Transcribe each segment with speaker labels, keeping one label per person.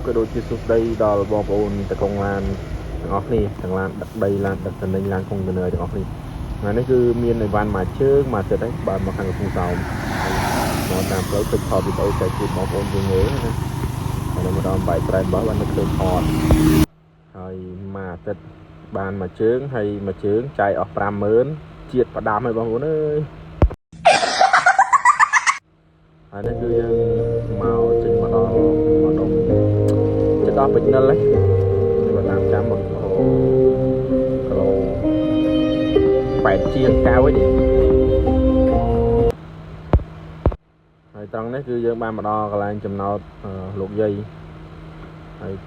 Speaker 1: cái đôi chia sút đây đó là bom ôn tại công an ngọc này thằng lan đặt đây là đặt tình hình lan không nơi ngọc này mà nó cứ miên này van mà chứ mà sẽ đánh bàn mà hàng không giàu nó làm tới cực thò bị tôi sẽ chịu bom ôn như thế này nó mà đòn bài trái bó và nó cực thò rồi mà tết bàn mà chướng hay mà chướng chạy ở pram mớn triệt và đam hay bom ôn ơi nó cứ màu trên mà đo màu đồng chất đó bình nên lấy và làm cho một phải chia cao ấy đi rồi trong đấy cứ dương ba mà đo là anh chùm nó luộc dây rồi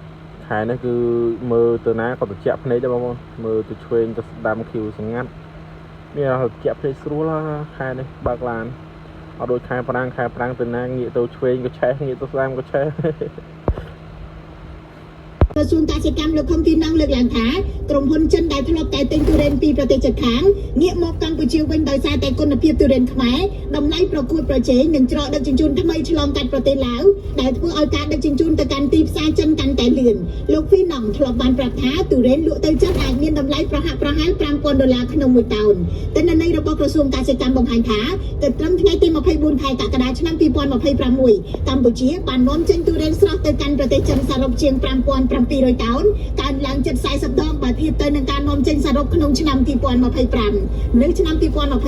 Speaker 1: hai nó cứ mơ từ ná có được chẹp này cho bao mơ từ chuyên cho đam kêu sang ngắt bây giờ chẹp thấy số là hai này bạc làn ở đôi khai prang từ ná nghĩa tôi chuyên có che nghĩa tôi làm có che
Speaker 2: ក្រសួងកសិកម្មលោកខំទីនងលើកឡើងថាក្រុមហ៊ុនចិនដែលធ្លាប់តែទិញទុរេនពីប្រទេសជិតខាងងាកមកកម្ពុជាវិញដោយសារតែគុណភាពទុរេនខ្មែរតម្លៃប្រកួតប្រជែងនិងច្រកដឹកជញ្ជូនថ្មីឆ្លងកាត់ប្រទេសឡាវដែលធ្វើឲ្យការដឹកជញ្ជូនទៅកាន់ទីផ្សារចិនកាន់តែលឿនលោកហ្វីណងធ្លាប់បានប្រាប់ថាទុរេនលក់ទៅចិនអាចមានតម្លៃប្រហាក់ប្រហែល $5,000 ក្នុងមួយតោនតែនៅនៃរបស់ក្រសួងកសិកម្មបង្ហាញថាទៅត្រឹមថ្ងៃទី 24 ខែកក្កដាឆ្នាំ 2026 កម្ពុជាបាននាំចេញទុរេនស្រស់ទៅកាន់ប្រទេសចិនសរុបជាង 5,700 តោនកើនឡើងជិត 40 ដងបើធៀបទៅនឹងការនាំចេញសរុបក្នុងឆ្នាំ 2025 នៅឆ្នាំ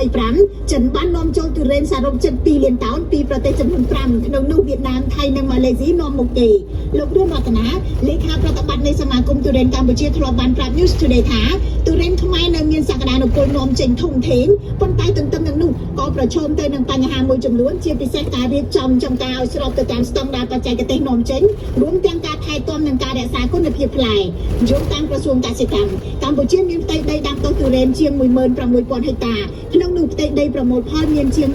Speaker 2: 2025 ចិនបាននាំចូលទុរេនសរុបជិត 2 លានតោនពីប្រទេសចំនួន 5 ក្នុងនោះវៀតណាម ថៃ និងម៉ាឡេស៊ីនាំមុខគេលោករួនរតនាលេខាប្រតិបត្តិនៃសមាគមទុរេនកម្ពុជាធ្លាប់បានប្រាប់ News Today ថាទុរេនខ្មែរនៅមានសក្តានុពលនាំចេញធំធេងប៉ុន្តែទន្ទឹមនឹងនោះក៏ប្រឈមទៅនឹងបញ្ហាមួយចំនួនជាពិសេសការរៀបចំចំការឲ្យស្របទៅតាមស្តង់ដារបច្ចេកទេសនាំចេញរួមទាំងការថែទាំនិងការរក្សាគុណភាពផ្លែយោងតាមក្រសួងកសិកម្មកម្ពុជាមានផ្ទៃដីដាំដុះទុរេនជាង 16,000 ហិកតាក្នុងនោះផ្ទៃដីប្រមូលផលមានជាង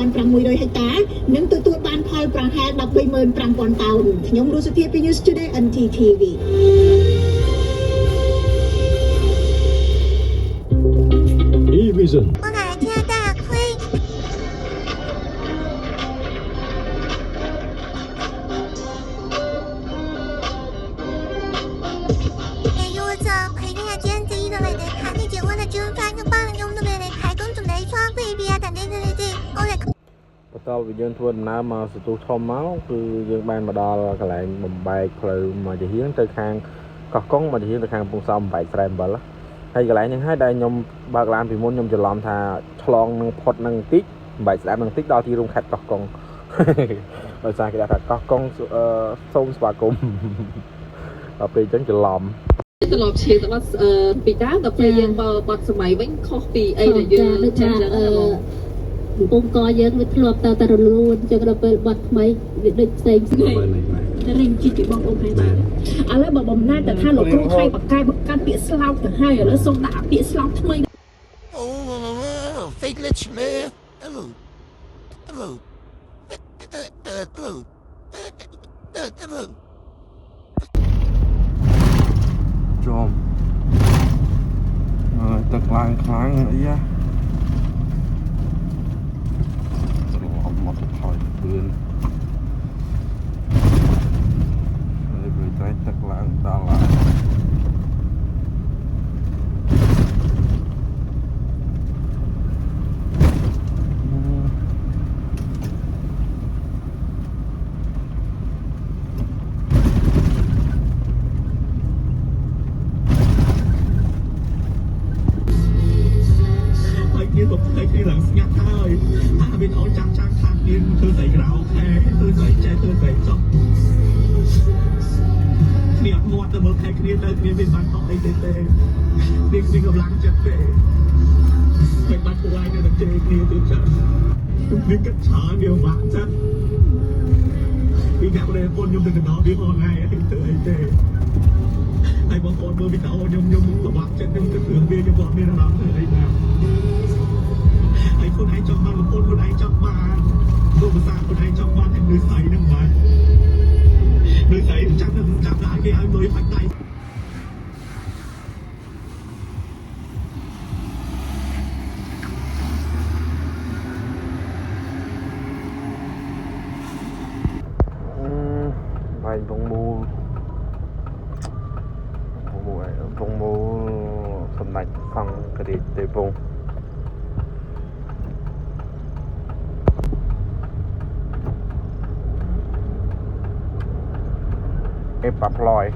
Speaker 2: 9,600 ហិកតានិងទទួលបានផលប្រហែល 135,000 តោនខ្ញុំរស់សុធាពី News Today NTTV
Speaker 3: E-Vision
Speaker 4: 我哪天大亏。哎呦我操！陪你下兼职的来的，看你结婚的就发个棒，用的来的，开工准备刷废币啊，等等等等，我来。
Speaker 1: បន្តវិយើងធ្វើដំណើរមកសន្ទុះធំមកគឺយើងបានមកដល់កន្លែងបំបែកផ្លូវមកជាហៀងទៅខាងកោះកុងមកជាហៀងទៅខាងកំពង់សោមបំបែកស្រែអំបិលហើយកន្លែងនេះហើយដែលខ្ញុំបើកឡានពីមុនខ្ញុំច្រឡំថាឆ្លងនឹងផុតនឹងតិចបំបែកស្ដាប់នឹងតិចដល់ទីរួមខេត្តកោះកុងដោយសារគេថាកោះកុងសូមស្វាគមន៍ដល់ពេលអញ្ចឹងច្រឡំ
Speaker 5: ត្រឡប់ឈៀងទៅបាត់ពីដើមដល់ពេលយើងបាត់សម័យវិញខុសពីអីដែលយើងចាស់ចឹងអង្គកយើងវាធ្លាប់ទៅរលូនចឹងដល់ពេលបាត់ថ្មីវាដូចផ្សេងតែរៀងជីពីបងអូនហើយបាទឥឡូវបើបំណាតែថាលោកគ្រូថៃបកកាយបកាត់ពាក្យស្លោកទៅហើយឥឡូវសូមដាក់ពាក្យស្លោកថ្មី
Speaker 4: អូ fake rich man hello hello hello hello
Speaker 1: ចំទឹកឡើងខ្លាំងអីយ៉ាមកទៅថយពឿនហើយវាតែទឹកឡើងដល់ហើយ
Speaker 6: Như một cái khi là nhặt thôi, bên áo trắng trắng thang điên tôi dậy gạo khe tôi dậy che tôi dậy chọc, niệm ngọt từ một cái kia tới kia bên bàn hỏi tê tê, đi gặp lăng chặt về, bên bàn của ai được chơi kia tôi chặt, đi cất chở nhiều vạn chặt, đi gặp đây con nhung từ đó biết hôm nay thì tự ấy tê, ai bọn con mơ bị tao nhung nhung của bạn chân nhung từ thường bia cho bọn bên làm từ đây nào. คนไอ้จอมบ้านคนไอ้จอมบ้านตัวภาษาคนไอ้จอมบ้านแห่งนื้อใสนั่งบ้านนื้อใสจับได้แค่ไอ้มือผัดไต
Speaker 1: ក vài vòng mù sầm lạnh phẳng cái gì tây vùng em bắp lòi